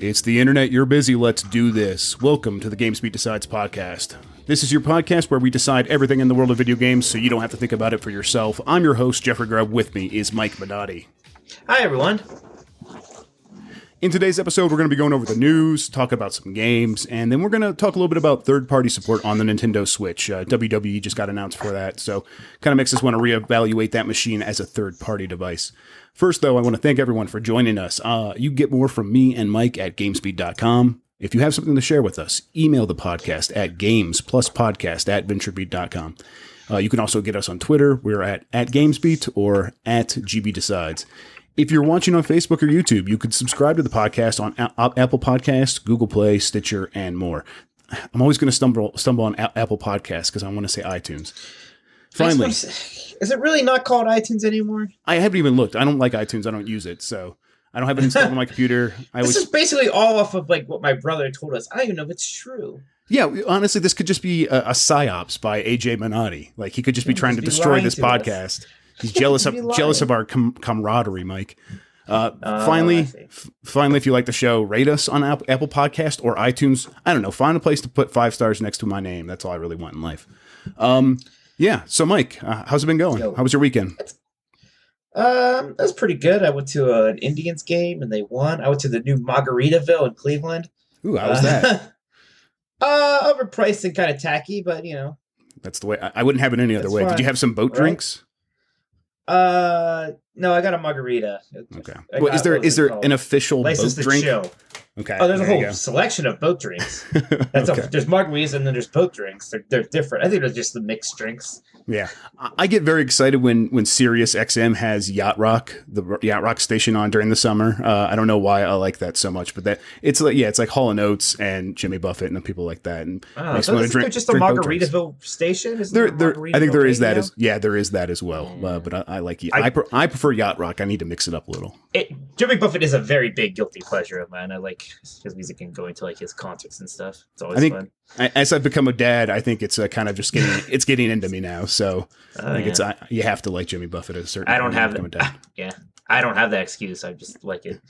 It's the internet, you're busy, let's do this. Welcome to the GamesBeat Decides podcast. This is your podcast where we decide everything in the world of video games so you don't have to think about it for yourself. I'm your host, Jeffrey Grubb. With me is Mike Minotti. Hi, everyone. In today's episode, we're going to be going over the news, talk about some games, and then we're going to talk a little bit about third-party support on the Nintendo Switch. WWE just got announced for that, so kind of makes us want to reevaluate that machine as a third-party device. First, though, I want to thank everyone for joining us. You get more from me and Mike at GamesBeat.com. If you have something to share with us, email the podcast at gamespluspodcast@VentureBeat.com. You can also get us on Twitter. We're at GamesBeat or at GB Decides. If you're watching on Facebook or YouTube, you could subscribe to the podcast on Apple Podcasts, Google Play, Stitcher, and more. I'm always going to stumble on Apple Podcasts because I want to say iTunes. Finally. Is it really not called iTunes anymore? I haven't even looked. I don't like iTunes. I don't use it, so I don't have it installed on my computer. This is basically all off of like what my brother told us. I don't even know if it's true. Yeah, honestly, this could just be a psyops by AJ Minotti. Like, he could just be trying to destroy this podcast. He's jealous of our camaraderie, Mike. Finally, if you like the show, rate us on Apple Podcast or iTunes. I don't know. Find a place to put 5 stars next to my name. That's all I really want in life. Yeah. So, Mike, how's it been going? How was your weekend? That was pretty good. I went to an Indians game and they won. I went to the new Margaritaville in Cleveland. Ooh, how was that? Overpriced and kind of tacky, but you know. That's the way. I wouldn't have it any other way. Fun. Did you have some boat drinks? No, I got a margarita. Okay. Well, is there an official License boat drink? Chill. Okay. Oh, there's a whole selection of boat drinks. There's margaritas and then there's boat drinks. They're different. I think they're just the mixed drinks. Yeah, I get very excited when Sirius XM has Yacht Rock, the Yacht Rock station on during the summer. I don't know why I like that so much, but it's like Hall & Oates and Jimmy Buffett and people like that. And so is there just a Margaritaville station? I think there is that there is that as well. But I like I prefer Yacht Rock. I need to mix it up a little. Jimmy Buffett is a very big guilty pleasure of mine. I like his music and going to like his concerts and stuff. It's always fun. As I've become a dad, I think it's kind of just getting into me now. So I think you have to like Jimmy Buffett at a certain point. I don't have that. Yeah, I don't have that excuse. I just like it.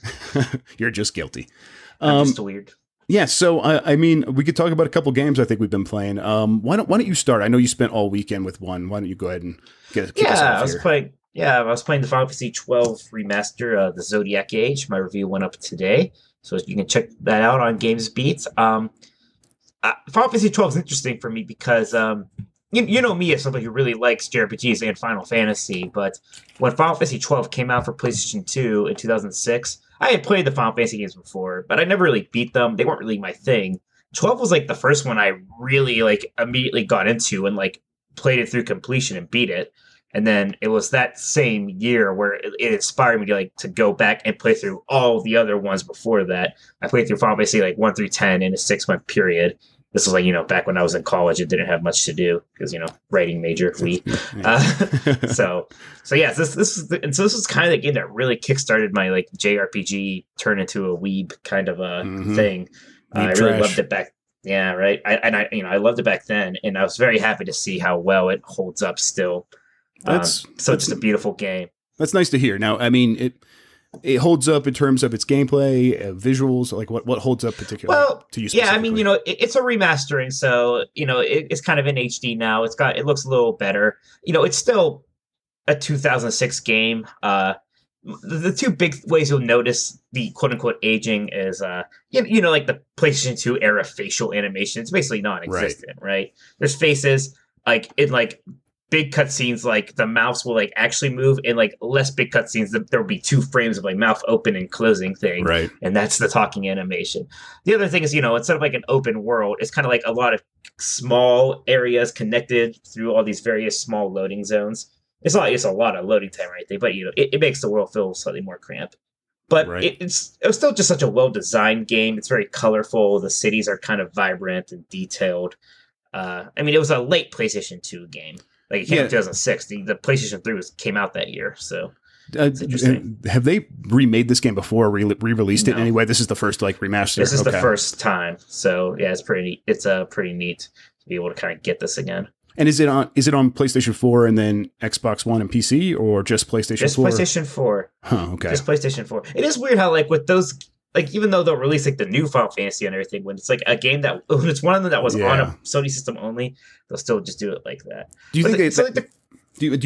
You're just guilty. I'm just weird. Yeah. So I mean, we could talk about a couple games I think we've been playing. Why don't you start? I know you spent all weekend with one. Why don't you go ahead and kick us off I was playing. Yeah, I was playing the Final Fantasy XII remaster, the Zodiac Age. My review went up today, so you can check that out on GamesBeat. Final Fantasy XII is interesting for me because you know me as somebody who really likes JRPGs and Final Fantasy, but when Final Fantasy XII came out for PlayStation 2 in 2006, I had played the Final Fantasy games before, but I never really beat them. They weren't really my thing. 12 was like the first one I really like immediately got into and like played it through completion and beat it. And then it was that same year where it inspired me to go back and play through all the other ones before that. I played through Final Fantasy 1 through 10 in a 6-month period. This was back when I was in college and didn't have much to do because writing major. So yeah, this was kind of the game that really kickstarted my JRPG turn into a weeb kind of a thing. I really loved it back. Yeah, right. I loved it back then, and I was very happy to see how well it holds up still. It's just a beautiful game. That's nice to hear. Now, I mean, it holds up in terms of its gameplay, visuals. Like what holds up particularly to you? Yeah, I mean, it's a remastering, so it's kind of in HD now. It looks a little better. It's still a 2006 game. The two big ways you'll notice the quote unquote aging is like the PlayStation 2 era facial animation. It's basically non-existent, right? There's faces big cutscenes, the mouse will actually move, and less big cutscenes, there will be 2 frames of mouth open and closing thing, right? And that's the talking animation. The other thing is, instead of an open world, it's kind of a lot of small areas connected through all these various small loading zones. It's a lot of loading time right there, but it makes the world feel slightly more cramped. But it was still just such a well-designed game. It's very colorful. The cities are kind of vibrant and detailed. I mean, it was a late PlayStation 2 game. It came out in 2006. The PlayStation 3 came out that year, so have they remade this game before, or re-released it anyway? This is the first remaster. This is the first time, so yeah, it's pretty neat. It's pretty neat to be able to kind of get this again. And is it on PlayStation 4 and then Xbox One and PC, or just PlayStation 4? Just PlayStation 4. Huh, okay. Just PlayStation 4. It is weird how with those like even though they'll release like the new Final Fantasy and everything, when it's like a game that when it's one of them that was on a Sony system only, they'll still just do it like that. Do you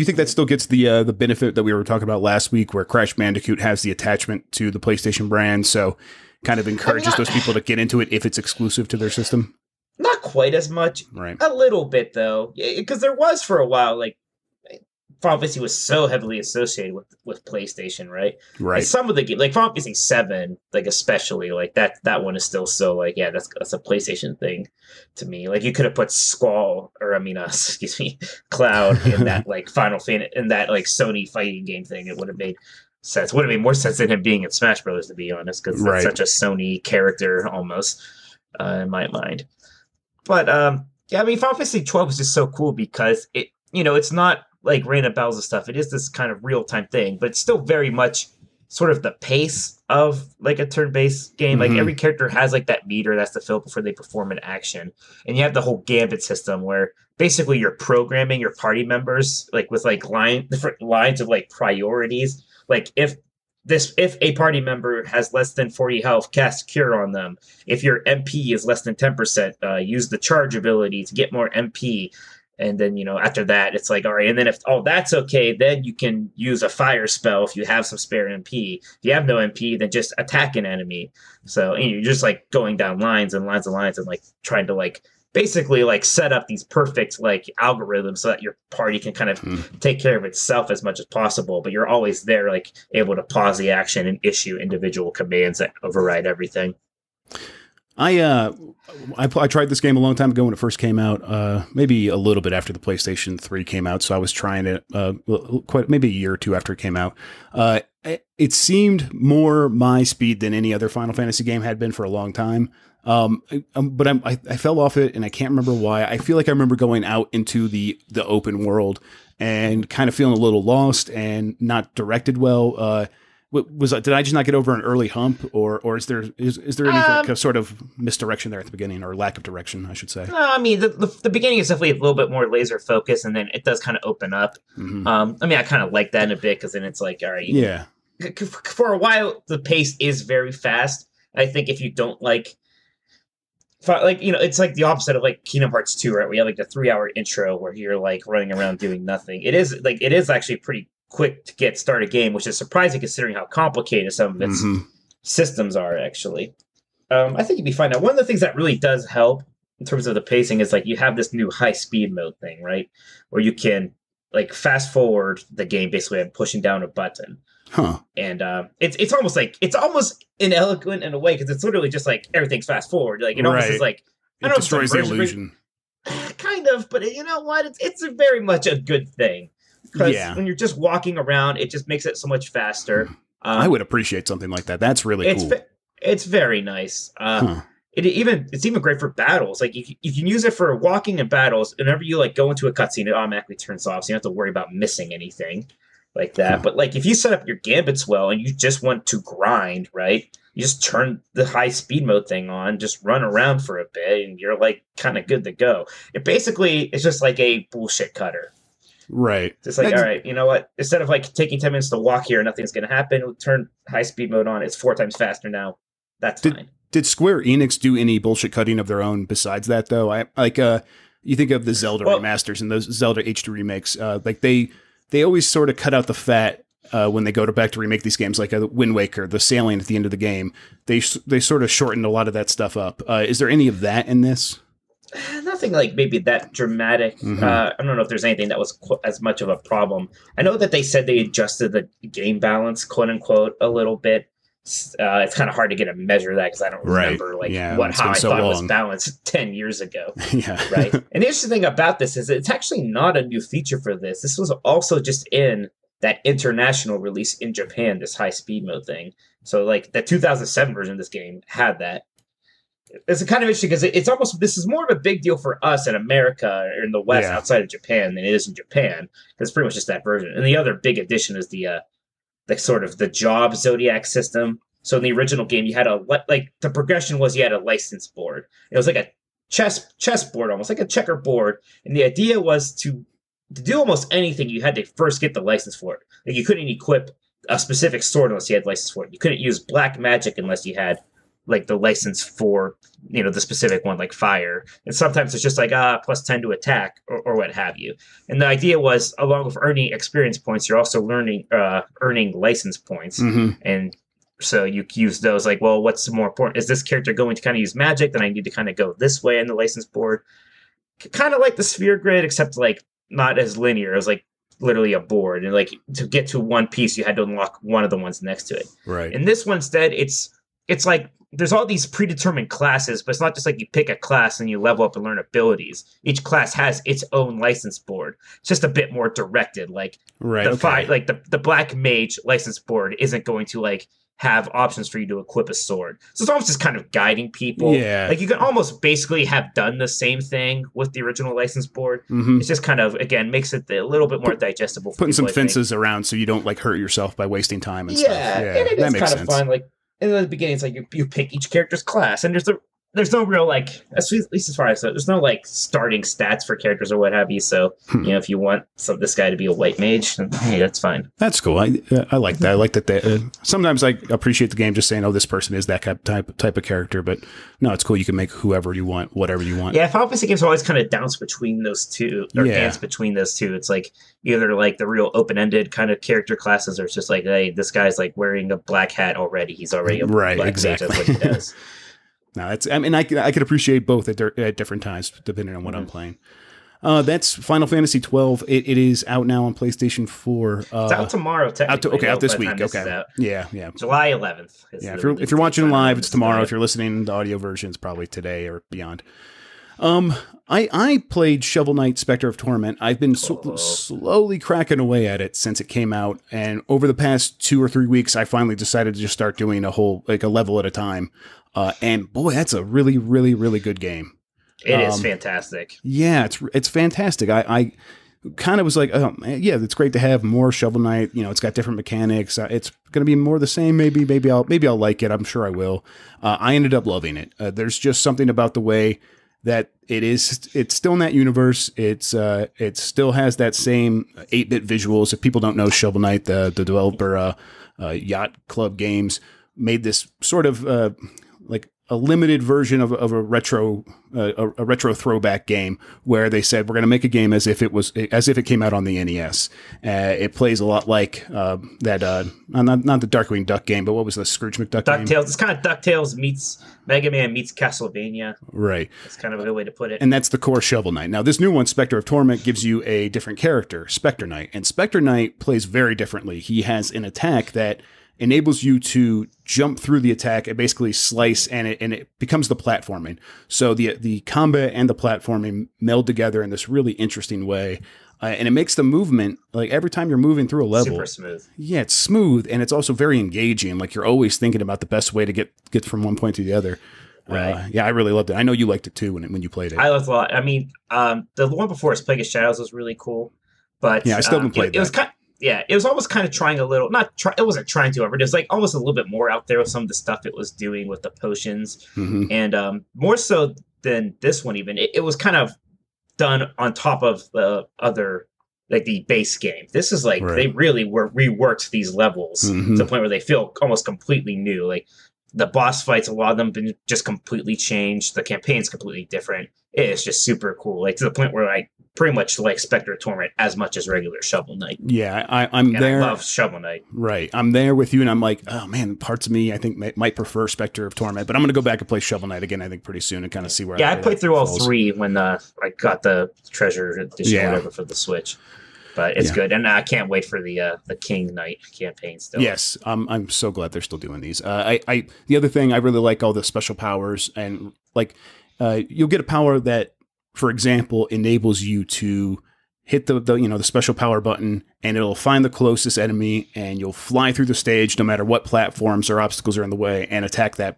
think that still gets the benefit that we were talking about last week, where Crash Bandicoot has the attachment to the PlayStation brand, so kind of encourages those people to get into it if it's exclusive to their system? Not quite as much, right? A little bit though, because there was for a while like Final Fantasy was so heavily associated with PlayStation, right? Right. And some of the games, like Final Fantasy VII, like especially, like that one is still so like, yeah, that's a PlayStation thing to me. Like you could have put Squall, or I mean, excuse me, Cloud in that like Final Fantasy, in that like Sony fighting game thing. It would have made sense. Would have made more sense than him being in Smash Brothers, to be honest, because that's such a Sony character almost in my mind. But yeah, I mean, Final Fantasy 12 is just so cool because it, it's not like random battles and stuff. It is this kind of real-time thing, but it's still very much sort of the pace of like a turn-based game. Like every character has like that meter that's to fill before they perform an action. And you have the whole gambit system where basically you're programming your party members like with like different lines of like priorities. Like if a party member has less than 40 health, cast Cure on them. If your MP is less than 10%, use the charge ability to get more MP. And then, after that, it's like, all right. And then if that's okay, then you can use a fire spell if you have some spare MP. If you have no MP, then just attack an enemy. So you're just like going down lines and lines and lines and like trying to like basically like set up these perfect like algorithms so that your party can kind of take care of itself as much as possible. But you're always there, like able to pause the action and issue individual commands that override everything. I tried this game a long time ago when it first came out, maybe a little bit after the PlayStation 3 came out. So I was trying it maybe a year or two after it came out. It seemed more my speed than any other Final Fantasy game had been for a long time. But I fell off it, and I can't remember why. I feel like I remember going out into the open world and kind of feeling a little lost and not directed well. Did I just not get over an early hump, or is there any sort of misdirection there at the beginning, or lack of direction, I should say? No, I mean the beginning is definitely a little bit more laser focused, and then it does kind of open up. I mean, I kind of like that in a bit because then it's like, all right, yeah. For a while, the pace is very fast. I think if you don't like, it's like the opposite of like Kingdom Hearts 2, right? We have like the 3-hour intro where you're like running around doing nothing. It is actually pretty quick to get started game, which is surprising considering how complicated some of its systems are actually. I think you'd be fine. Now, one of the things that really does help in terms of the pacing is like you have this new high speed mode thing, right? Where you can like fast forward the game basically by pushing down a button. And it's almost ineloquent in a way because it's literally just like everything's fast forward. Like it almost is like it destroys the illusion. Kind of, but you know what? It's very much a good thing. Because when you're just walking around, it just makes it so much faster. I would appreciate something like that. That's really cool. It's very nice. It's even great for battles. Like you can use it for walking and battles. Whenever you like go into a cutscene, it automatically turns off, so you don't have to worry about missing anything like that. But like if you set up your gambits well and you just want to grind, right? You just turn the high speed mode thing on, just run around for a bit, and you're like kind of good to go. It's just like a bullshit cutter. Right. It's like, all right, you know what? Instead of like taking 10 minutes to walk here, nothing's going to happen. We'll turn high speed mode on. It's 4 times faster now. That's fine. Did Square Enix do any bullshit cutting of their own besides that, though? You think of the Zelda remasters and those Zelda HD remakes. Like they always sort of cut out the fat when they go back to remake these games, like a Wind Waker, the sailing at the end of the game. They sort of shortened a lot of that stuff up. Is there any of that in this? Nothing like maybe that dramatic. I don't know if there's anything that was as much of a problem. I know that they said they adjusted the game balance, quote unquote, a little bit. It's kind of hard to get a measure of that because I don't remember how I thought it was balanced 10 years ago. Right. And the interesting thing about this is it's actually not a new feature for this. This was also just in that international release in Japan, this high speed mode thing. So like the 2007 version of this game had that. It's kind of interesting because this is more of a big deal for us in America or in the West outside of Japan than it is in Japan. It's pretty much just that version. And the other big addition is the sort of the job Zodiac system. So in the original game, you had the progression was you had a license board. It was like a chess board, almost like a checkerboard. And the idea was to do almost anything, you had to first get the license for it. Like you couldn't equip a specific sword unless you had license for it. You couldn't use black magic unless you had like the license for the specific one, like fire. And sometimes it's just like plus 10 to attack or what have you. And the idea was, along with earning experience points, you're also earning license points. And so you use those like, well, what's more important? Is this character going to kind of use magic? Then I need to kind of go this way in the license board. Kind of like the sphere grid, except like not as linear. It was like literally a board, and like to get to one piece, you had to unlock one of the ones next to it. Right. In this one, instead, it's like there's all these predetermined classes, but it's not just like you pick a class and you level up and learn abilities. Each class has its own license board. It's just a bit more directed. Like the black mage license board isn't going to like have options for you to equip a sword. So it's almost just kind of guiding people. Yeah. Like you can almost basically have done the same thing with the original license board. It's just kind of, again, makes it a little bit more digestible for putting people, some fences around so you don't like hurt yourself by wasting time and yeah, stuff. Yeah, and that it's makes kind of sense. fun. Like in the beginning, it's like you pick each character's class, and there's no real like, at least as far as there's no like starting stats for characters or what have you. So if you want this guy to be a white mage, then, hey, that's fine. That's cool. I like that. I like that. Sometimes I appreciate the game just saying, "Oh, this person is that type of character." But no, it's cool. You can make whoever you want, whatever you want. Yeah, Final Fantasy games always kind of dance between those two, or dance between those two. It's like either like the real open-ended kind of character classes, or it's just like, hey, this guy's like wearing a black hat already. He's already a black mage. That's what he does. No, that's. I mean, I could appreciate both at different times depending on what I'm playing. That's Final Fantasy XII. It is out now on PlayStation 4. It's out tomorrow. Technically, out this week. Okay, yeah. July 11th. Yeah, if you're watching live, it's tomorrow. If you're listening, the audio version is probably today or beyond. I played Shovel Knight: Spectre of Torment. I've been slowly cracking away at it since it came out, and over the past 2 or 3 weeks, I finally decided to just start doing a level at a time. And boy, that's a really, really, really good game. It is fantastic. Yeah, it's fantastic. I kind of was like, oh, yeah, it's great to have more Shovel Knight. It's got different mechanics. It's going to be more the same. Maybe I'll like it. I'm sure I will. I ended up loving it. There's just something about the way that it's still in that universe. It still has that same 8-bit visuals. If people don't know Shovel Knight, the developer Yacht Club Games made this sort of like a limited version of a retro throwback game where they said we're going to make a game as if it came out on the NES. It plays a lot like that not the Darkwing Duck game, but what was the Scrooge McDuck game? DuckTales. It's kind of DuckTales meets Mega Man meets Castlevania. Right. That's kind of a good way to put it. And that's the core Shovel Knight. Now this new one, Spectre of Torment, gives you a different character, Spectre Knight, and Spectre Knight plays very differently. He has an attack that enables you to jump through the attack and basically slice, and it becomes the platforming. So the combat and the platforming meld together in this really interesting way, and it makes the movement, like every time you're moving through a level, super smooth. Yeah, it's smooth, and it's also very engaging. Like you're always thinking about the best way to get from one point to the other. Right. Yeah, I really loved it. I know you liked it too when you played it. I loved it a lot. I mean, the one before, Plague of Shadows, was really cool, but yeah, I still haven't played that. It was kind. Yeah, it was almost kind of trying a little, it wasn't trying to, but it was like almost a little bit more out there with some of the stuff it was doing with the potions. And more so than this one even, it was kind of done on top of the other, like the base game. This is like, they really reworked these levels to the point where they feel almost completely new. Like the boss fights, a lot of them been just completely changed. The campaign's completely different. It is just super cool. Like to the point where I pretty much like Spectre of Torment as much as regular Shovel Knight. Yeah, I'm there. I love Shovel Knight. Right. I'm there with you, and I'm like, oh man, parts of me I think might prefer Spectre of Torment, but I'm going to go back and play Shovel Knight again, I think, pretty soon and kind of see where I played through all three when I got the treasure edition or whatever for the Switch. But it's good, and I can't wait for the King Knight campaign still. Yes, I'm so glad they're still doing these. The other thing, I really like all the special powers, and like you'll get a power that, for example, enables you to hit the special power button, and it'll find the closest enemy, and you'll fly through the stage no matter what platforms or obstacles are in the way, and attack the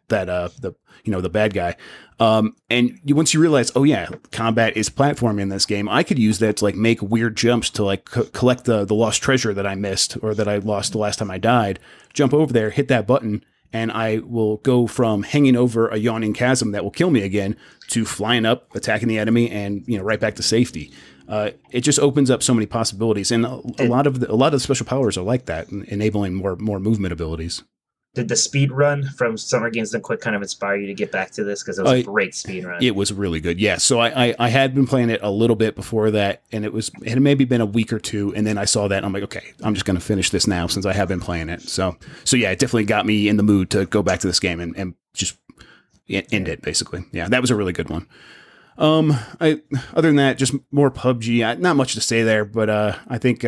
bad guy. And once you realize, oh yeah, combat is platforming in this game, I could use that to like make weird jumps to like collect the lost treasure that I missed or that I lost the last time I died. Jump over there, hit that button, and I will go from hanging over a yawning chasm that will kill me again to flying up, attacking the enemy, and right back to safety. it just opens up so many possibilities, and a lot of the special powers are like that, enabling more movement abilities. Did the speed run from Summer Games Done Quick kind of inspire you to get back to this? Because it was a great speed run. It was really good. Yeah. So I had been playing it a little bit before that, and it had maybe been a week or two, and then I saw that, and I'm like, okay, I'm just going to finish this now since I have been playing it. So yeah, it definitely got me in the mood to go back to this game and just end it, basically. Yeah, that was a really good one. Other than that, just more PUBG. Not much to say there, but I think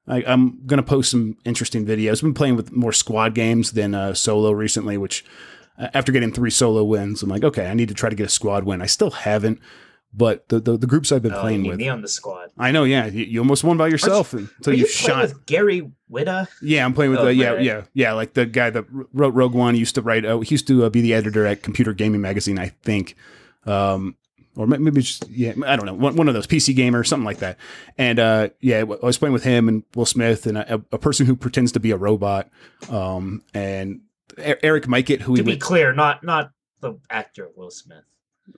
I'm going to post some interesting videos. I've been playing with more squad games than solo recently, which after getting 3 solo wins, I'm like, okay, I need to try to get a squad win. I still haven't, but the groups I've been playing with. Me on the squad. I know, yeah. You almost won by yourself until you shot. With Gary Whitta? Yeah, I'm playing with yeah, like the guy that wrote Rogue One. He used to write. He used to be the editor at Computer Gaming Magazine, I think. Or maybe just, I don't know, one of those PC gamer, something like that. And I was playing with him and Will Smith and a person who pretends to be a robot. And Eric Mikett, who to be clear, not the actor Will Smith.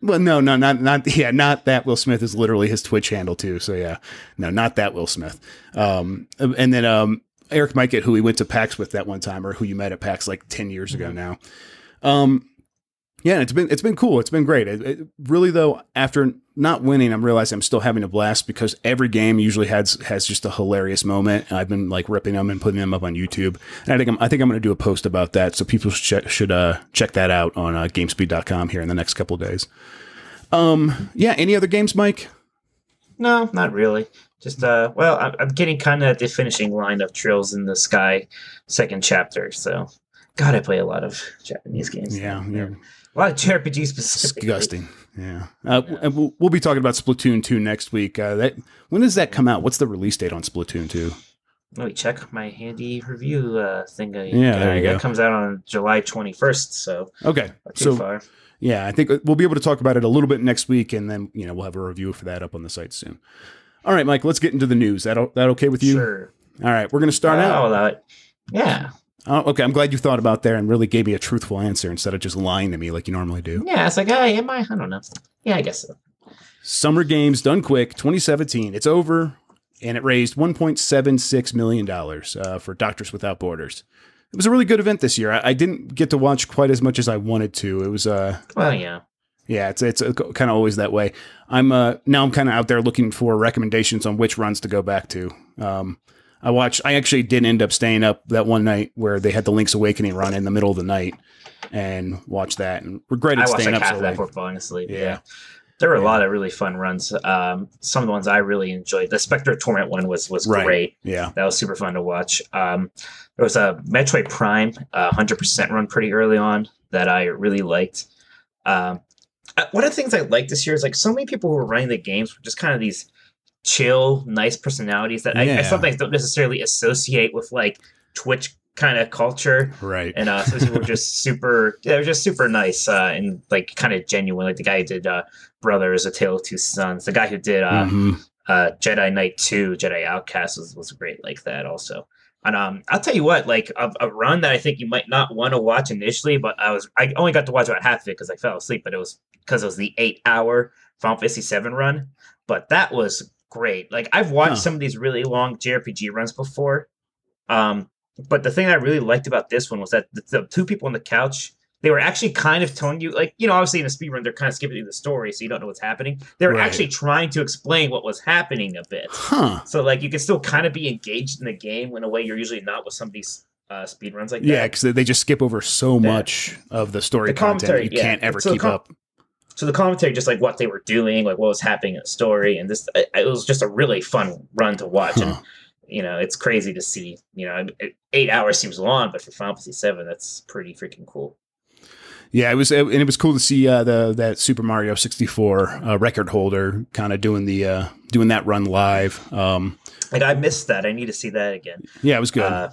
Well, no, not that. Will Smith is literally his Twitch handle too. So yeah, no, not that Will Smith. And then Eric Mikett, who we went to PAX with that one time, or who you met at PAX like 10 years ago now. Yeah, it's been cool. It's been great. It really, though, after not winning, I'm realizing I'm still having a blast because every game usually has just a hilarious moment. I've been like ripping them and putting them up on YouTube, and I think I'm going to do a post about that, so people should check that out on GamesBeat.com here in the next couple of days. Yeah. Any other games, Mike? No, not really. Just well, I'm getting kind of at the finishing line of Trails in the Sky, second chapter. So, God, I play a lot of Japanese games. Yeah. A lot of JRPGs specifically. Disgusting. Yeah. And we'll be talking about Splatoon 2 next week. When does that come out? What's the release date on Splatoon 2? Let me check my handy review thing. There you go. It comes out on July 21st. So okay. Not too far. Yeah, I think we'll be able to talk about it a little bit next week, and then we'll have a review for that up on the site soon. All right, Mike. Let's get into the news. That okay with you? Sure. All right, we're going to start out. Yeah. Oh, okay, I'm glad you thought about that and really gave me a truthful answer instead of just lying to me like you normally do. Yeah, it's like, I don't know. Yeah, I guess so. Summer Games Done Quick 2017. It's over, and it raised $1.76 million for Doctors Without Borders. It was a really good event this year. I didn't get to watch quite as much as I wanted to. It was well, yeah. Yeah, it's kind of always that way. I'm kind of out there looking for recommendations on which runs to go back to. I actually did end up staying up that one night where they had the Link's Awakening run in the middle of the night and watched that and regretted staying up so late. I watched half of that before falling asleep. Yeah. There were a lot of really fun runs. Some of the ones I really enjoyed. The Spectre Torment one was great. Yeah. That was super fun to watch. There was a Metroid Prime 100% run pretty early on that I really liked. One of the things I liked this year is like so many people who were running the games were just kind of these chill, nice personalities that I sometimes don't necessarily associate with like Twitch kind of culture. Right. And so people were just they're just super nice and like kind of genuine. Like the guy who did Brothers, A Tale of Two Sons, the guy who did Jedi Knight 2, Jedi Outcast was great like that also. And I'll tell you what, like a run that I think you might not want to watch initially, but I only got to watch about half of it because I fell asleep, but it was because it was the 8-hour Final Fantasy VII run. But that was great. Like I've watched some of these really long JRPG runs before. But the thing I really liked about this one was that the two people on the couch, they were actually kind of telling you, like, obviously in a speedrun, they're kind of skipping through the story, so you don't know what's happening. They were actually trying to explain what was happening a bit. So, like, you can still kind of be engaged in the game in a way you're usually not with some of these speedruns like that. Yeah, because they just skip over so much of the story content you can't ever keep up. So the commentary, just like what they were doing, like what was happening in the story, and this, it was just a really fun run to watch. And it's crazy to see. 8 hours seems long, but for Final Fantasy VII, that's pretty freaking cool. Yeah, it was cool to see that Super Mario 64 record holder kind of doing that run live. Like I missed that. I need to see that again. Yeah, it was good.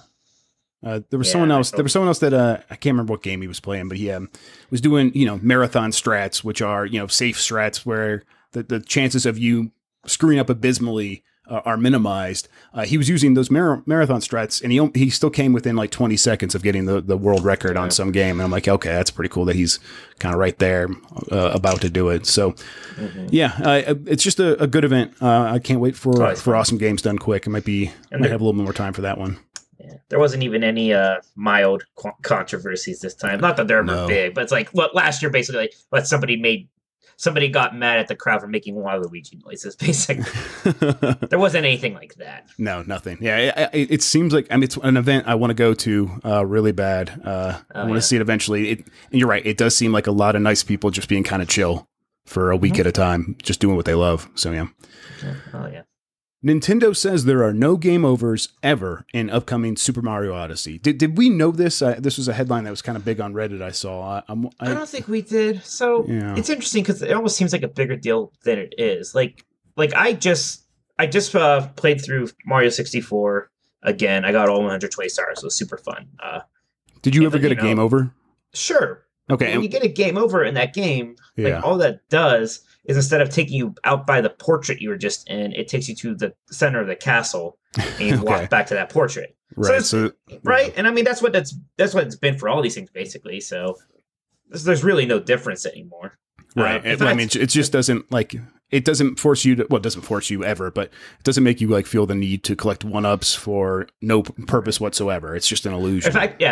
There was someone else. There was someone else that I can't remember what game he was playing, but he was doing marathon strats, which are safe strats where the chances of you screwing up abysmally are minimized. He was using those marathon strats, and he still came within like 20 seconds of getting the world record on some game. And I'm like, okay, that's pretty cool that he's kind of right there about to do it. So, it's just a good event. I can't wait for awesome games done quick. It might have a little bit more time for that one. Yeah. There wasn't even any mild controversies this time. Not that they're ever big, but it's like last year basically, like somebody got mad at the crowd for making Waluigi noises, basically. There wasn't anything like that. No, nothing. Yeah, it seems like, I mean, it's an event I want to go to really bad. I want to see it eventually. And you're right, it does seem like a lot of nice people just being kind of chill for a week at a time, just doing what they love. So, yeah. Oh, yeah. Nintendo says there are no game overs ever in upcoming Super Mario Odyssey. Did we know this? This was a headline that was kind of big on Reddit, I saw. I don't think we did. So it's interesting because it almost seems like a bigger deal than it is. Like I just played through Mario 64 again. I got all 120 stars. It was super fun. Did you ever get a game over? Sure. Okay. When you get a game over in that game, like all that does is instead of taking you out by the portrait you were just in, it takes you to the center of the castle and you walk back to that portrait. Right. Right. And I mean, that's what it's been for all these things, basically. So there's really no difference anymore. Right. I mean, it just doesn't it doesn't force you to, well, it doesn't force you ever, but it doesn't make you feel the need to collect 1-ups for no purpose whatsoever. It's just an illusion. In fact,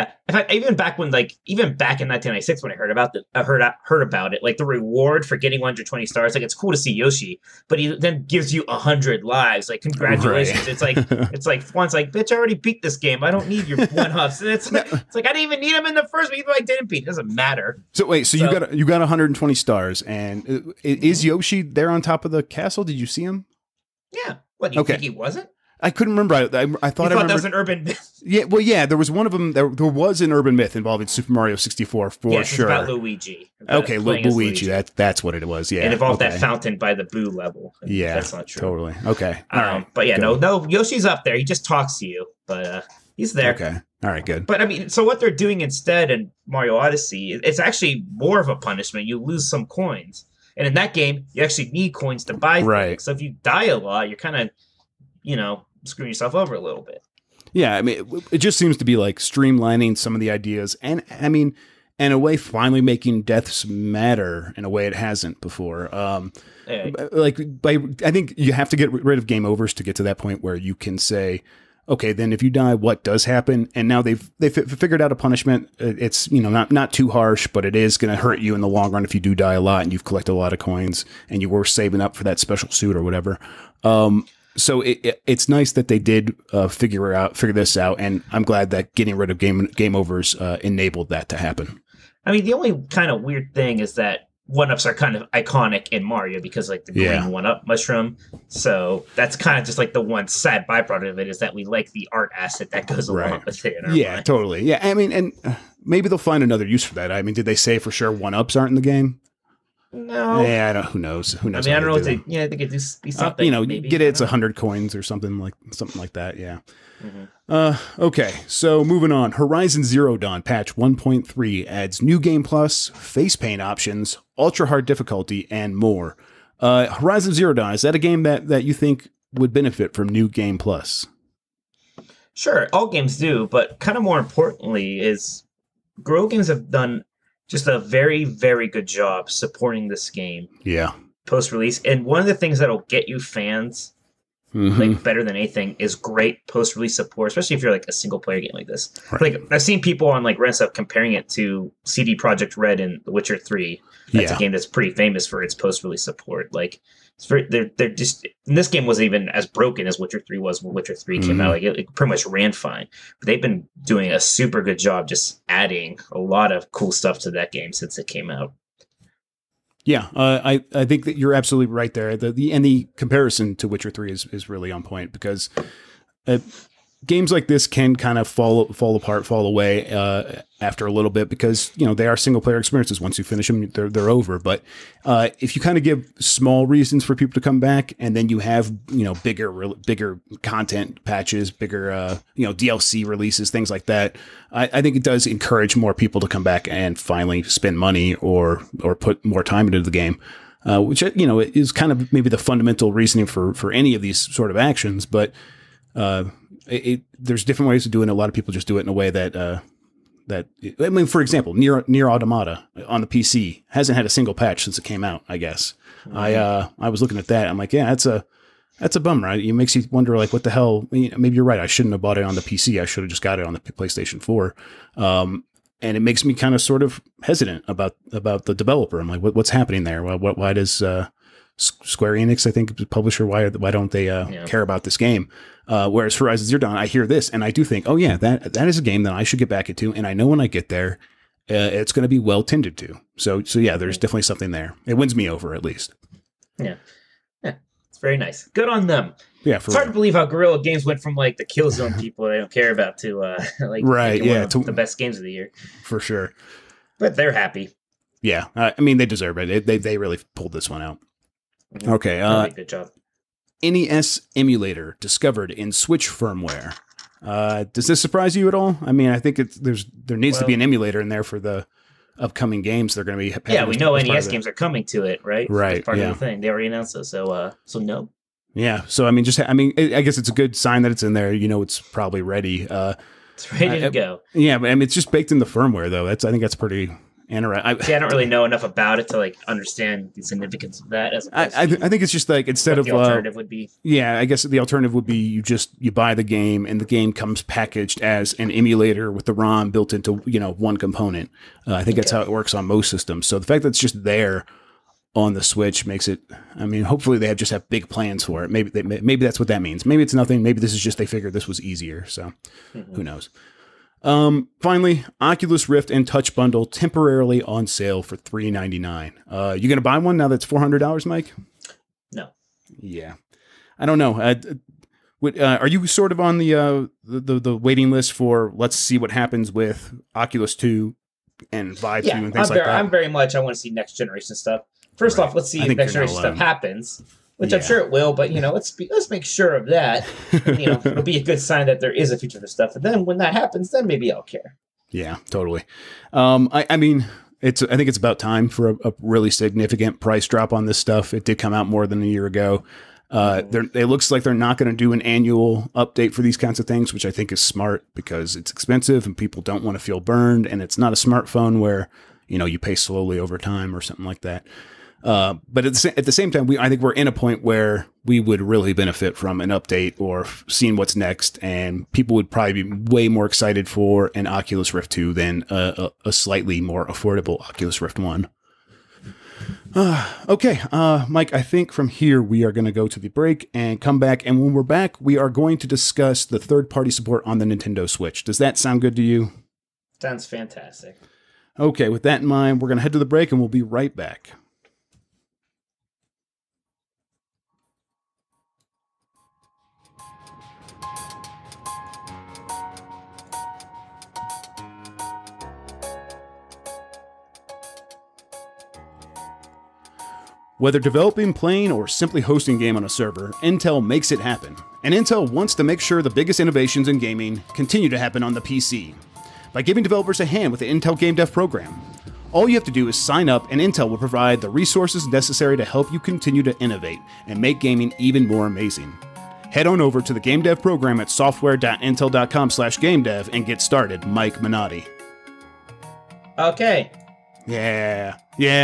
even back in 1996 when I heard about heard about it, like the reward for getting 120 stars, like it's cool to see Yoshi, but he then gives you 100 lives. Like, congratulations. Right. It's like once bitch, I already beat this game. I don't need your 1-ups. And it's like I didn't even need them in the first, but even though I didn't beat, it doesn't matter. So wait, so you got 120 stars, and is Yoshi there on top of the castle? Did you see him? Yeah. What, you think he wasn't? I couldn't remember. I thought that was an urban myth. Yeah, well, yeah, there was one of them. There was an urban myth involving Super Mario 64 for sure. It's about Luigi. Okay, Luigi. That's what it was. Yeah, it involved that fountain by the Boo level. Yeah, that's not true. Totally. Okay. All right. But yeah, no, Yoshi's up there. He just talks to you, but he's there. Okay. All right. Good. But I mean, so what they're doing instead in Mario Odyssey, it's actually more of a punishment. You lose some coins. And in that game, you actually need coins to buy things. So if you die a lot, you're kind of, screwing yourself over a little bit. Yeah, I mean, it just seems to be streamlining some of the ideas. And I mean, in a way, finally making deaths matter in a way it hasn't before. I think you have to get rid of game overs to get to that point where you can say, okay, then if you die, what does happen? And now they've figured out a punishment. It's not too harsh, but it is going to hurt you in the long run if you do die a lot and you've collected a lot of coins and you were saving up for that special suit or whatever. So it's nice that they did figure this out, and I'm glad that getting rid of game overs enabled that to happen. I mean, the only kind of weird thing is that 1-ups are kind of iconic in Mario because the green 1-up mushroom. So that's kind of just the one sad byproduct of it is that we like the art asset that goes along with it. Yeah, totally. Yeah, I mean, and maybe they'll find another use for that. I mean, did they say for sure 1-ups aren't in the game? No. Yeah, I don't. Who knows? I mean, I don't know. I think it do something. Maybe. Get it's 100 coins or something like that. Yeah. Okay, so moving on. Horizon Zero Dawn patch 1.3 adds new game plus, face paint options, ultra hard difficulty, and more. Horizon Zero Dawn, is that a game that you think would benefit from new game plus? Sure, all games do, but kind of more importantly is Grow Games have done just a very, very good job supporting this game. Yeah. Post-release. And one of the things that'll get you fans better than anything is great post-release support, especially if you're a single-player game like this. Right. I've seen people on Reddit stuff comparing it to CD Projekt Red in The Witcher 3. That's a game that's pretty famous for its post-release support. It's very, they're just, and this game wasn't even as broken as Witcher 3 was when Witcher 3 came out. It pretty much ran fine. But they've been doing a super good job just adding a lot of cool stuff to that game since it came out. Yeah, I think that you're absolutely right there. The comparison to Witcher 3 is really on point because games like this can kind of fall apart, fall away after a little bit because they are single player experiences. Once you finish them, they're over. But if you kind of give small reasons for people to come back, and then you have bigger content patches, bigger DLC releases, things like that, I think it does encourage more people to come back and finally spend money or put more time into the game. which, you know, is kind of maybe the fundamental reasoning for any of these sort of actions. But there's different ways of doing it. A lot of people just do it in a way that I mean, for example, Nier Automata on the PC hasn't had a single patch since it came out, I guess. Mm-hmm. I was looking at that. I'm like, yeah, that's a bummer. It makes you wonder, like, what the hell? Maybe you're right. I shouldn't have bought it on the PC. I should have just got it on the PlayStation 4. And it makes me kind of sort of hesitant about the developer. I'm like, what's happening there? Why does Square Enix, I think, the publisher, why don't they care about this game? Whereas Horizon Zero Dawn, I hear this and I do think, oh yeah, that is a game that I should get back into, and I know when I get there, it's going to be well tended to. So yeah, there's definitely something there. It wins me over, at least. Yeah, it's very nice. Good on them. Yeah, it's hard to believe how Guerrilla Games went from like the Killzone people they don't care about to like right, yeah, the best games of the year for sure. But they're happy. Yeah, I mean, they deserve it. They really pulled this one out. Mm-hmm. Okay, good job. NES emulator discovered in Switch firmware. Does this surprise you at all? I mean, I think there needs to be an emulator in there for the upcoming games they're going to be. Yeah, we know NES games are coming to it, right? Right. That's part of the thing. They already announced it, so no. Yeah. So I mean, I guess it's a good sign that it's in there. You know, it's probably ready. It's ready to go. Yeah, but I mean, it's just baked in the firmware, though. I think that's pretty. I don't really know enough about it to like understand the significance of that. I think it's just like instead of the alternative would be. Yeah, I guess the alternative would be you buy the game and the game comes packaged as an emulator with the ROM built into one component. I think that's how it works on most systems. So the fact that it's just there on the Switch makes it. I mean, hopefully they just have big plans for it. Maybe that's what that means. Maybe it's nothing. Maybe this is just they figured this was easier. So who knows. Finally, Oculus Rift and Touch Bundle temporarily on sale for $399. You gonna buy one now that's $400, Mike? No. Yeah, I don't know. Are you sort of on the waiting list for let's see what happens with Oculus 2 and Vive 2 and things like that? I'm very much. I want to see next generation stuff. First off, let's see if next generation stuff happens. Which I'm sure it will, but let's make sure of that. It'll be a good sign that there is a future for stuff. And then when that happens, then maybe I'll care. Yeah, totally. I mean, I think it's about time for a really significant price drop on this stuff. It did come out more than a year ago. It looks like they're not going to do an annual update for these kinds of things, which I think is smart because it's expensive and people don't want to feel burned. And it's not a smartphone where you pay slowly over time or something like that. But at the same time, I think we're in a point where we would really benefit from an update or seeing what's next, and people would probably be way more excited for an Oculus Rift 2 than a slightly more affordable Oculus Rift 1. Okay, Mike, I think from here we are going to go to the break and come back, and when we're back, we are going to discuss the third-party support on the Nintendo Switch. Does that sound good to you? Sounds fantastic. Okay, with that in mind, we're going to head to the break, and we'll be right back. Whether developing, playing, or simply hosting a game on a server, Intel makes it happen. And Intel wants to make sure the biggest innovations in gaming continue to happen on the PC by giving developers a hand with the Intel Game Dev program. All you have to do is sign up, and Intel will provide the resources necessary to help you continue to innovate and make gaming even more amazing. Head on over to the Game Dev program at software.intel.com/gamedev and get started. Mike Minotti. Okay. Yeah,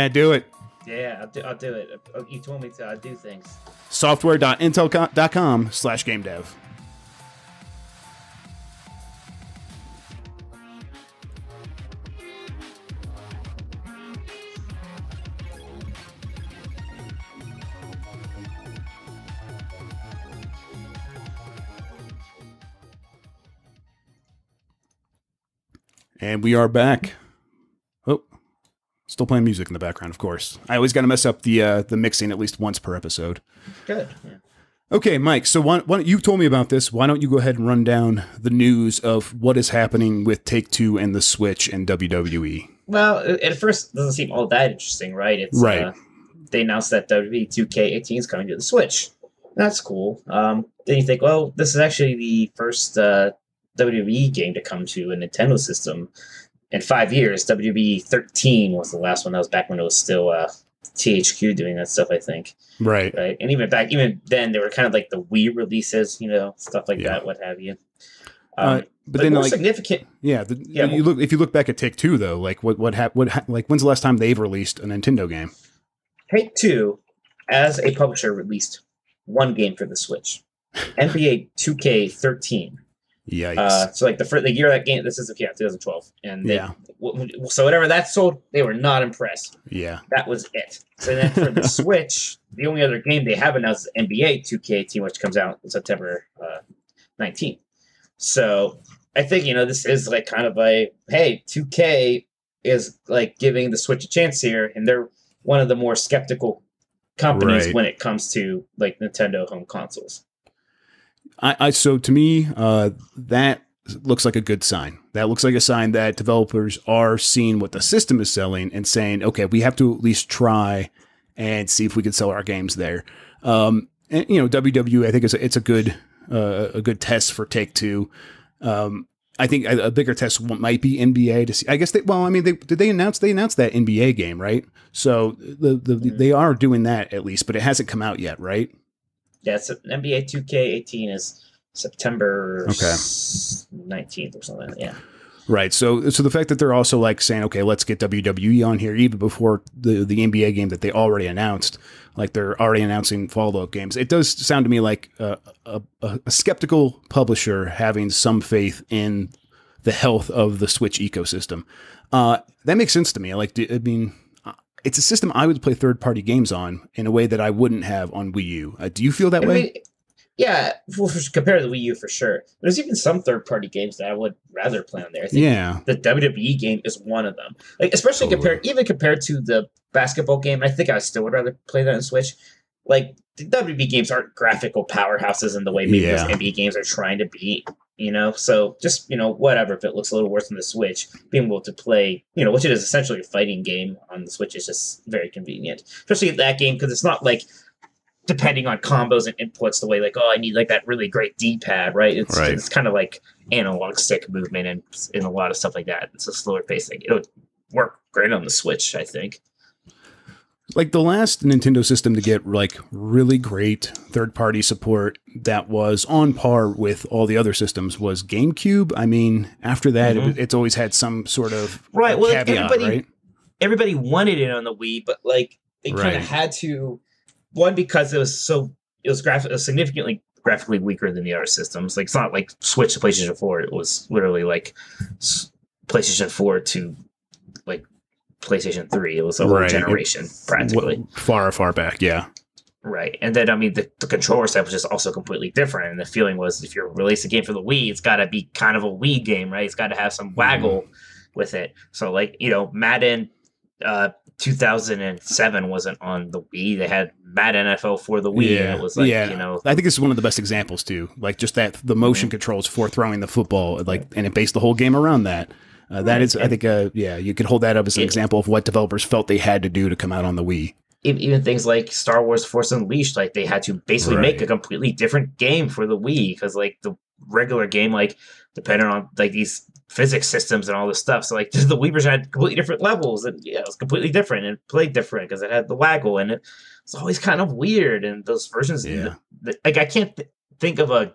do it. Yeah, I'll do it. You told me to do things. Software.intel.com/gamedev. And we are back. Oh, still playing music in the background, of course. I always got to mess up the mixing at least once per episode. Good. Yeah. Okay, Mike, so why you told me about this. Why don't you go ahead and run down the news of what is happening with Take-Two and the Switch and WWE? Well, at first, it doesn't seem all that interesting, right? It's right. They announced that WWE 2K18 is coming to the Switch. That's cool. Then you think, well, this is actually the first WWE game to come to a Nintendo system in 5 years. WWE 13 was the last one. That was back when it was still THQ doing that stuff, I think. Right. Right. And even then, they were kind of like the Wii releases, stuff like that, what have you. But then, more like, significant. Yeah. If you look back at Take-Two, though, like like when's the last time they've released a Nintendo game? Take-Two, as a publisher, released one game for the Switch, NBA 2K13. Yikes! So like the year that game, this is 2012, and so whatever that sold, they were not impressed. Yeah, that was it. So then for the Switch, the only other game they have announced is NBA 2K18, which comes out September 19th. So I think this is like kind of hey, 2K is like giving the Switch a chance here, and they're one of the more skeptical companies when it comes to like Nintendo home consoles. So to me, that looks like a good sign. That looks like a sign that developers are seeing what the system is selling and saying, okay, we have to at least try and see if we can sell our games there. And WWE, I think it's a good test for Take-Two. I think a bigger test might be NBA to see. I guess did they announce that NBA game, right? So they are doing that at least, but it hasn't come out yet, right? Yeah, it's NBA 2K18 is September 19th or something. Yeah. Right. So the fact that they're also like saying, okay, let's get WWE on here even before the NBA game that they already announced, like they're already announcing follow-up games. It does sound to me like a skeptical publisher having some faith in the health of the Switch ecosystem. That makes sense to me. It's a system I would play third-party games on in a way that I wouldn't have on Wii U. Do you feel that way? Yeah, compared to the Wii U for sure. There's even some third-party games that I would rather play on there. I think the WWE game is one of them. Like especially compared to the basketball game. I think I still would rather play that on Switch. Like the WWE games aren't graphical powerhouses in the way maybe those NBA games are trying to be. So just, whatever, if it looks a little worse on the Switch, being able to play, which it is essentially a fighting game on the Switch is just very convenient, especially that game. Cause it's not like depending on combos and inputs the way like, I need like that really great D-pad, right? It's kind of like analog stick movement and a lot of stuff like that. It's a slower pace thing. It would work great on the Switch, I think. Like the last Nintendo system to get like really great third-party support that was on par with all the other systems was GameCube. I mean, after that, it's always had some sort of caveat, everybody wanted it on the Wii, but like they kind of had to. One, because it was significantly graphically weaker than the other systems. Like it's not like Switch to PlayStation 4. It was literally like PlayStation 4 to like PlayStation 3. It was a whole generation practically. Far back, yeah. Right. And then, the controller set was just also completely different. And the feeling was if you're releasing a game for the Wii, it's got to be kind of a Wii game, right? It's got to have some waggle with it. So, like, Madden 2007 wasn't on the Wii. They had Madden NFL for the Wii. And it was like, I think this is one of the best examples, too. Like, just that the motion controls for throwing the football, and it based the whole game around that. That is, I think, you could hold that up as an example of what developers felt they had to do to come out on the Wii. Even things like Star Wars Force Unleashed, like they had to basically make a completely different game for the Wii because like the regular game, like depended on like these physics systems and all this stuff. So like the Wii version had completely different levels and it was completely different and played different because it had the waggle and it was always kind of weird. And those versions, like I can't think of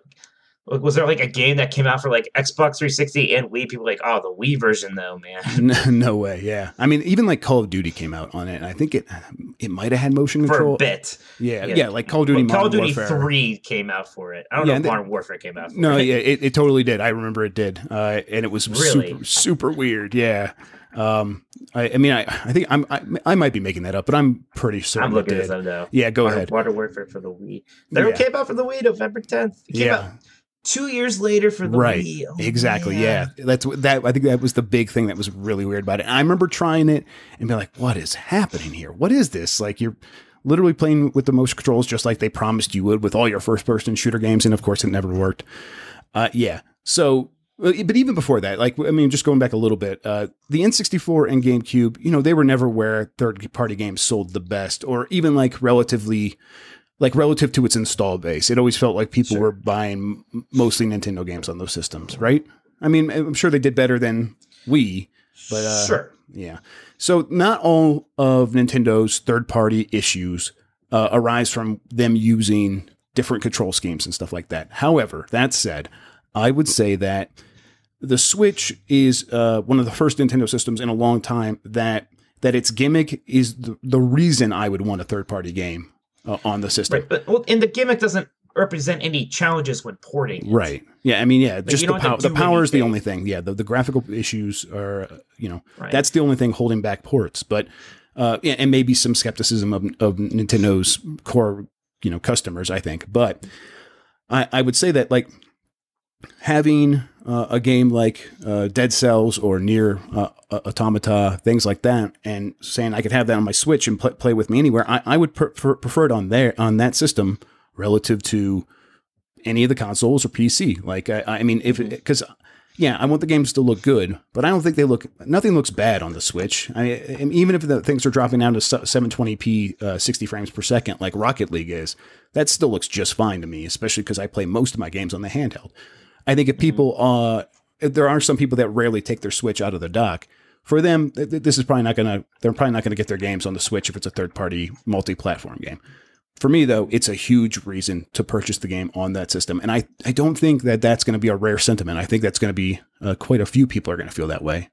was there like a game that came out for like Xbox 360 and Wii? People were like, the Wii version though, man. No way. Yeah. I mean, even like Call of Duty came out on it. And I think it might have had motion control. For a bit. Yeah. Like Call of Duty Call of Duty Warfare. 3 came out for it. I don't know if Modern Warfare came out for it. It totally did. I remember it did. And it was really super weird. Yeah. I think I might be making that up, but I'm pretty certain. I'm looking this up now. Yeah, go ahead. Modern Warfare for the Wii. That came out for the Wii November 10th. It came out 2 years later for the Wii. Exactly. Man. Yeah. I think that was the big thing that was really weird about it. And I remember trying it and being like, what is happening here? What is this? Like you're literally playing with the motion controls just like they promised you would with all your first person shooter games. And of course it never worked. So, but even before that, just going back a little bit, the N64 and GameCube, they were never where third party games sold the best or even relative to its install base. It always felt like people were buying mostly Nintendo games on those systems, right? I mean, I'm sure they did better than Wii, But sure. Yeah. So not all of Nintendo's third-party issues arise from them using different control schemes and stuff like that. However, that said, I would say that the Switch is one of the first Nintendo systems in a long time that its gimmick is the reason I would want a third-party game on the system. Right, and the gimmick doesn't represent any challenges when porting it. Right. Yeah, I mean, yeah, like just the power is the only thing. Yeah, the graphical issues are, that's the only thing holding back ports. But, and maybe some skepticism of Nintendo's core, customers, I think. But I would say that, like, having a game like Dead Cells or Nier Automata, things like that, and saying I could have that on my Switch and play with me anywhere, I would prefer it on that system relative to any of the consoles or PC. Like, I mean, because I want the games to look good, but I don't think nothing looks bad on the Switch. Even if the things are dropping down to 720p, 60 frames per second, like Rocket League is, that still looks just fine to me, especially because I play most of my games on the handheld. I think if people, there are some people that rarely take their Switch out of the dock. For them, this is probably not they're probably not going to get their games on the Switch if it's a third-party multi-platform game. For me, though, it's a huge reason to purchase the game on that system. And I don't think that that's going to be a rare sentiment. I think that's going to be quite a few people are going to feel that way.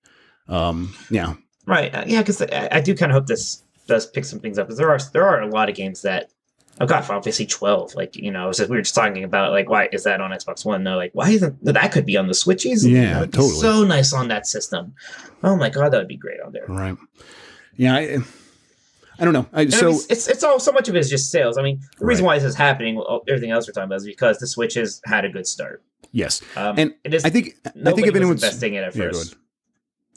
Yeah. Right. Yeah, because I do kind of hope this does pick some things up. Because there are a lot of games that I've got Final Fantasy 12. Like, we were just talking about, like, why is that on Xbox One? No, like, why isn't that could be on the Switch easily? Yeah, totally. So nice on that system. Oh my God, that would be great on there. Right. Yeah. I don't know. It's all so much of it is just sales. I mean, the reason why this is happening, everything else we're talking about, is because the Switch has had a good start. Yes, and it is. I think if anyone's investing in it at first,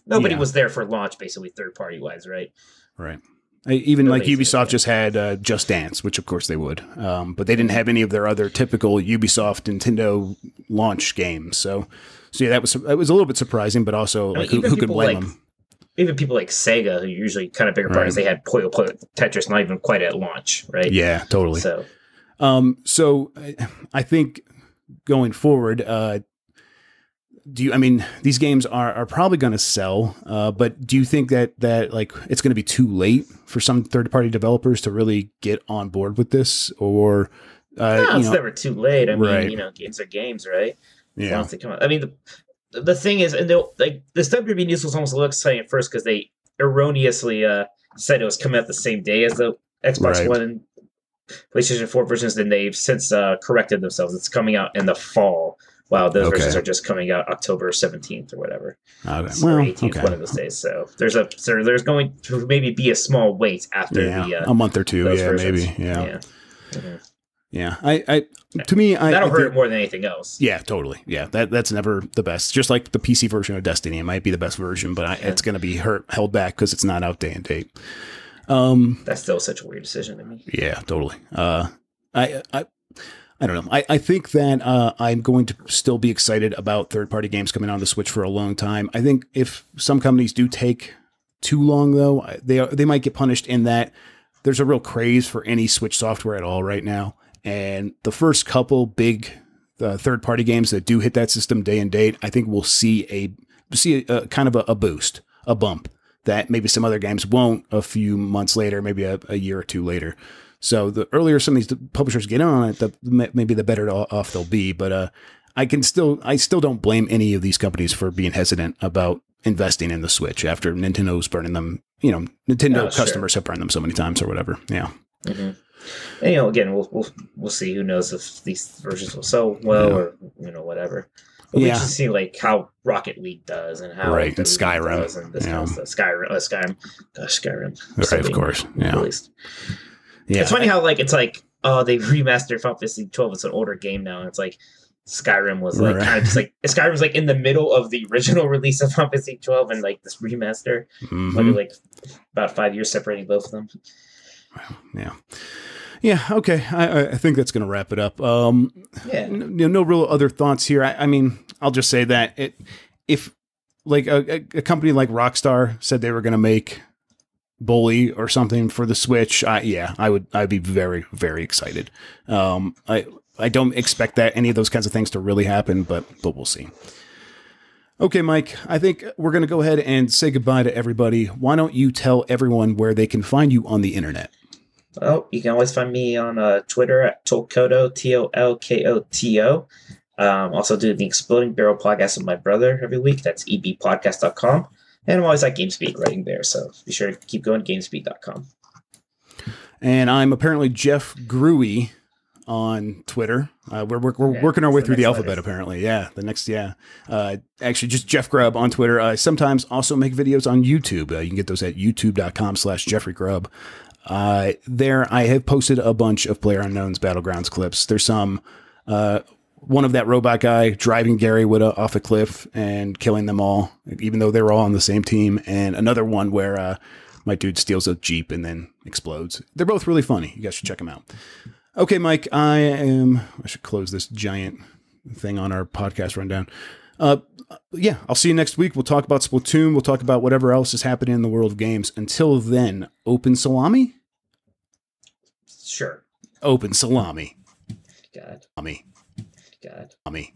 nobody was there for launch, basically third party wise, right? Right. Even like Ubisoft just had Just Dance, which of course they would, but they didn't have any of their other typical Ubisoft Nintendo launch games. So yeah, it was a little bit surprising, but also who could blame them? Even people like Sega, who are usually kind of bigger partners, they had Puyo Puyo Tetris not even quite at launch, right? Yeah, totally. So, I think going forward, these games are probably going to sell, but do you think that like it's going to be too late for some third-party developers to really get on board with this, or no, it's never too late. I mean, games are games, right? Yeah. Once they come out, I mean, the thing is, and like the WB news was almost a little exciting at first because they erroneously said it was coming out the same day as the Xbox One and PlayStation 4 versions. Then they've since corrected themselves. It's coming out in the fall. Wow, those versions are just coming out October 17th or whatever. Okay. So 18th, one of those days. So there's going to maybe be a small wait after a month or two. Yeah, versions. Maybe. Yeah. Mm-hmm. Yeah, to me, that'll hurt more than anything else. Yeah, totally. Yeah, that's never the best. Just like the PC version of Destiny, it might be the best version, but it's going to be held back because it's not out day and date. That's still such a weird decision to me. Yeah, totally. I don't know. I think that I'm going to still be excited about third-party games coming on the Switch for a long time. I think if some companies do take too long, though, they might get punished in that there's a real craze for any Switch software at all right now. And the first couple big third-party games that do hit that system day and date, I think we'll see a kind of a boost, a bump that maybe some other games won't a few months later, maybe a year or two later. So the earlier some of these publishers get on it, maybe the better off they'll be. But I still don't blame any of these companies for being hesitant about investing in the Switch after Nintendo's burning them. Nintendo customers have burned them so many times or whatever. Yeah. Mm-hmm. And, again, we'll see. Who knows if these versions will sell well or whatever. But we just see like how Rocket League does and how and Skyrim does and this kind of stuff. Skyrim. Gosh, Skyrim. Right, of course. Yeah. Released. Yeah. It's funny how it's like they remastered Final Fantasy 12. It's an older game now, and it's like Skyrim was like kind of just like Skyrim was like in the middle of the original release of Final Fantasy 12 and like this remaster, like about 5 years separating both of them. Yeah. Okay. I think that's going to wrap it up. No real other thoughts here. I mean, I'll just say that if like a company like Rockstar said they were going to make Bully or something for the Switch, I'd be very, very excited. I don't expect that any of those kinds of things to really happen, but we'll see. Okay, Mike, I think we're going to go ahead and say goodbye to everybody. Why don't you tell everyone where they can find you on the internet? Well, you can always find me on Twitter at Tolkoto, Tolkoto. Also do the Exploding Barrel podcast with my brother every week. That's ebpodcast.com. And I'm always at GamesBeat writing there, so be sure to keep going, gamesbeat.com. And I'm apparently Jeff Gruey on Twitter. We're working our way through the alphabet, apparently. Yeah, actually, just Jeff Grubb on Twitter. I sometimes also make videos on YouTube. You can get those at youtube.com/Jeffrey Grubb. There, I have posted a bunch of PlayerUnknown's Battlegrounds clips. There's some, one of that robot guy driving Gary Whitta off a cliff and killing them all, even though they were all on the same team. And another one where my dude steals a Jeep and then explodes. They're both really funny. You guys should check them out. Okay, Mike, I should close this giant thing on our podcast rundown. Yeah, I'll see you next week. We'll talk about Splatoon. We'll talk about whatever else is happening in the world of games. Until then, open salami? Sure. Open salami. God. Salami. God. Salami.